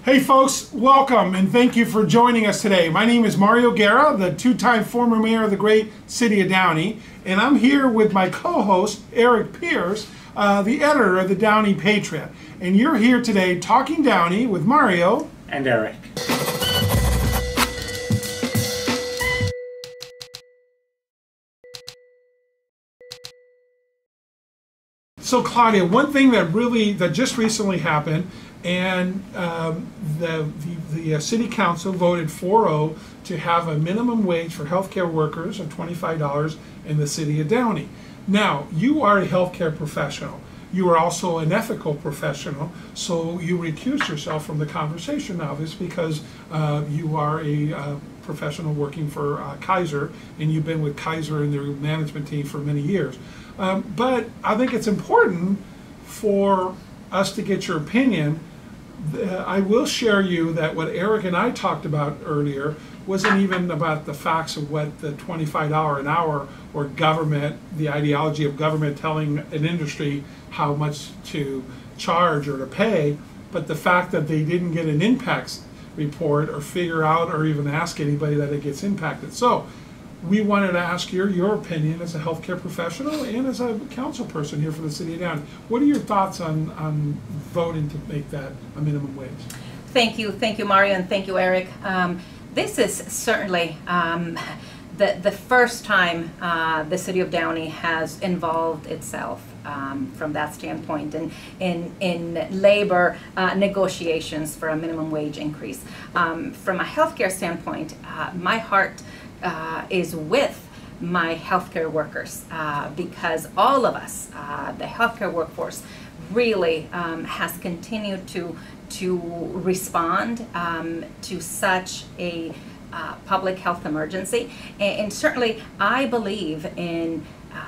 Hey folks, welcome and thank you for joining us today. My name is Mario Guerra, the two-time former mayor of the great city of Downey, and I'm here with my co-host, Eric Pierce, the editor of the Downey Patriot. And you're here today talking Downey with Mario and Eric. So Claudia, one thing that just recently happened, and the city council voted 4-0 to have a minimum wage for healthcare workers of $25 in the city of Downey. Now, you are a healthcare professional. You are also an ethical professional, so you recuse yourself from the conversation of this because you are a professional working for Kaiser, and you've been with Kaiser and their management team for many years. But I think it's important for us to get your opinion. I will share you that what Eric and I talked about earlier wasn't even about the facts of what the $25 an hour or government, the ideology of government telling an industry how much to charge or to pay, but the fact that they didn't get an impacts report or figure out or even ask anybody that it gets impacted. So we wanted to ask your opinion as a healthcare professional and as a council person here for the city of Downey. What are your thoughts on voting to make that a minimum wage? Thank you, Mario, and thank you, Eric. This is certainly the first time the city of Downey has involved itself from that standpoint in labor negotiations for a minimum wage increase. From a healthcare standpoint, my heart is with my healthcare workers because all of us, the healthcare workforce, really has continued to respond to such a public health emergency, and certainly I believe in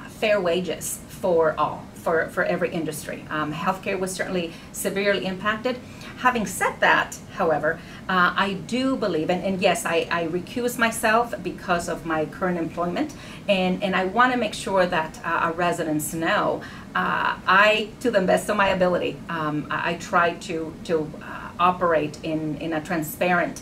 fair wages for all, for every industry. Healthcare was certainly severely impacted. Having said that, however, I do believe, and yes, I recuse myself because of my current employment, and I want to make sure that our residents know I, to the best of my ability, I try to operate in a transparent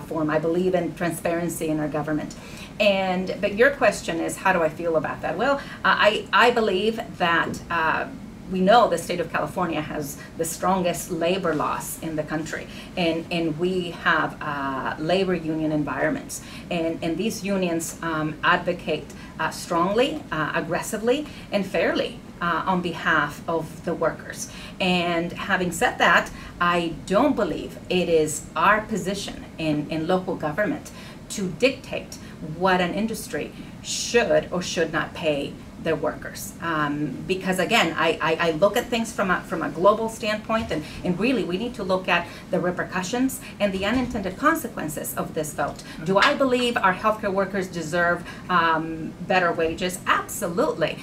form. I believe in transparency in our government. But your question is, how do I feel about that? Well, I believe that we know the state of California has the strongest labor laws in the country, and we have labor union environments, and these unions advocate strongly, aggressively, and fairly on behalf of the workers. And having said that, I don't believe it is our position in local government to dictate what an industry should or should not pay their workers, because again, I look at things from a global standpoint, and really we need to look at the repercussions and the unintended consequences of this vote. Do I believe our healthcare workers deserve better wages? Absolutely.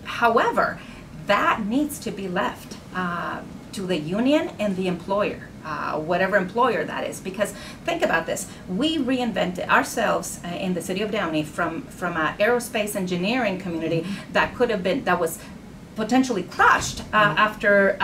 However, that needs to be left to the union and the employer. Whatever employer that is, because think about this: we reinvented ourselves in the city of Downey from an aerospace engineering community that was potentially crushed after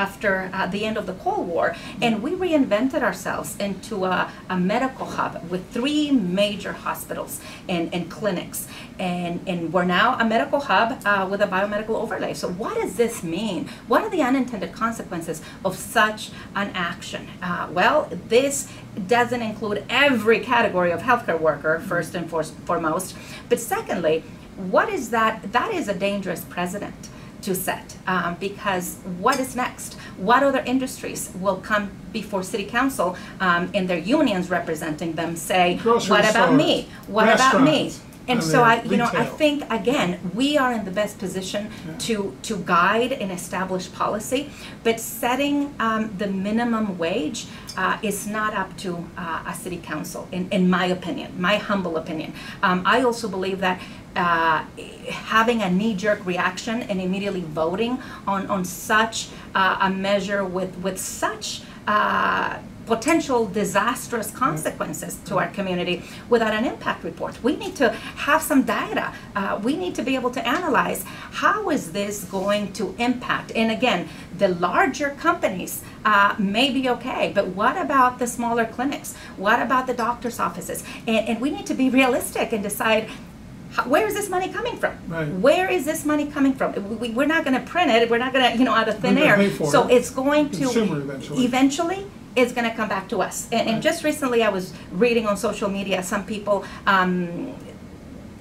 the end of the Cold War, and we reinvented ourselves into a medical hub with 3 major hospitals and clinics, and we're now a medical hub with a biomedical overlay. So what does this mean? What are the unintended consequences of such an action? Well, this doesn't include every category of healthcare worker, first and foremost, but secondly, what is that? That is a dangerous precedent to set, because what is next? What other industries will come before city council and their unions representing them say, what about me? What about me? And so I think again, we are in the best position to guide and establish policy, but setting the minimum wage is not up to a city council, in my opinion, my humble opinion. I also believe that having a knee-jerk reaction and immediately voting on such a measure with such potential disastrous consequences to our community without an impact report. We need to have some data. We need to be able to analyze how is this going to impact. And again, the larger companies may be okay, but what about the smaller clinics? What about the doctor's offices? And we need to be realistic and decide, where is this money coming from? Right. Where is this money coming from? We're not going to print it. We're not going to, out of thin air. So it's going to eventually it's going to come back to us. And just recently, I was reading on social media some people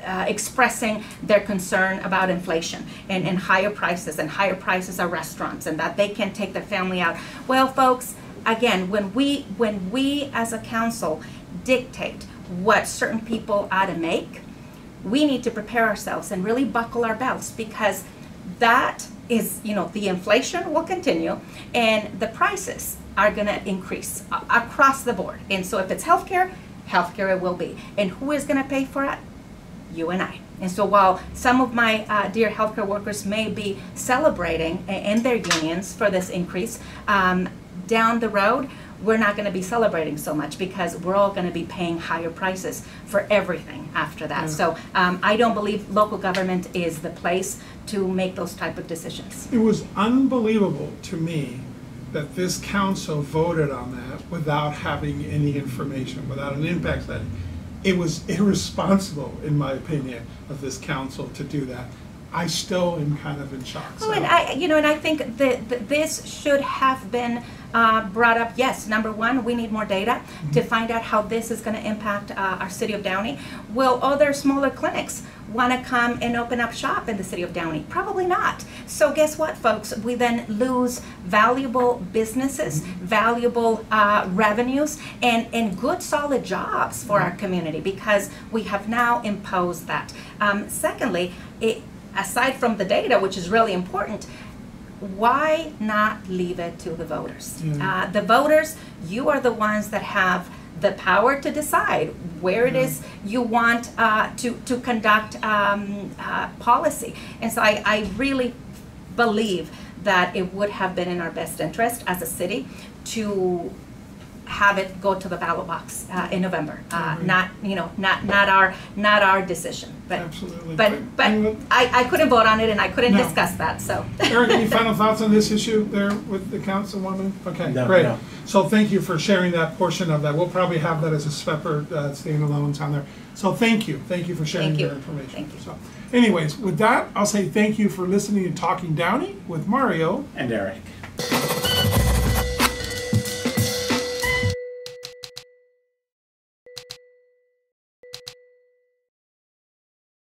expressing their concern about inflation and higher prices at restaurants, and that they can take their family out. Well, folks, again, when we as a council dictate what certain people ought to make, we need to prepare ourselves and really buckle our belts, because that is, the inflation will continue and the prices are going to increase across the board. And so if it's healthcare it will be. And who is going to pay for it? You and I. And so while some of my dear healthcare workers may be celebrating in their unions for this increase, down the road, we're not going to be celebrating so much, because we're all going to be paying higher prices for everything after that. Yeah. So I don't believe local government is the place to make those type of decisions. It was unbelievable to me that this council voted on that without having any information, without an impact study. It was irresponsible, in my opinion, of this council to do that. I still am kind of in shock. Oh, and I think that this should have been brought up. Yes, number one, we need more data to find out how this is going to impact our city of Downey. Will other smaller clinics want to come and open up shop in the city of Downey? Probably not. So guess what, folks? We then lose valuable businesses, valuable revenues, and good solid jobs for our community, because we have now imposed that. Secondly, aside from the data, which is really important, why not leave it to the voters? The voters, you are the ones that have the power to decide where it is you want to conduct policy. And so I really believe that it would have been in our best interest as a city to have it go to the ballot box in November. Not our decision. But absolutely. But I couldn't vote on it, and I couldn't discuss that. So Eric, any final thoughts on this issue there with the councilwoman? Okay, no, great. No. So thank you for sharing that portion of that. We'll probably have that as a separate standalones on there. So thank you for sharing your information. Thank you. So, anyways, with that, I'll say thank you for listening to Talking Downey with Mario and Eric.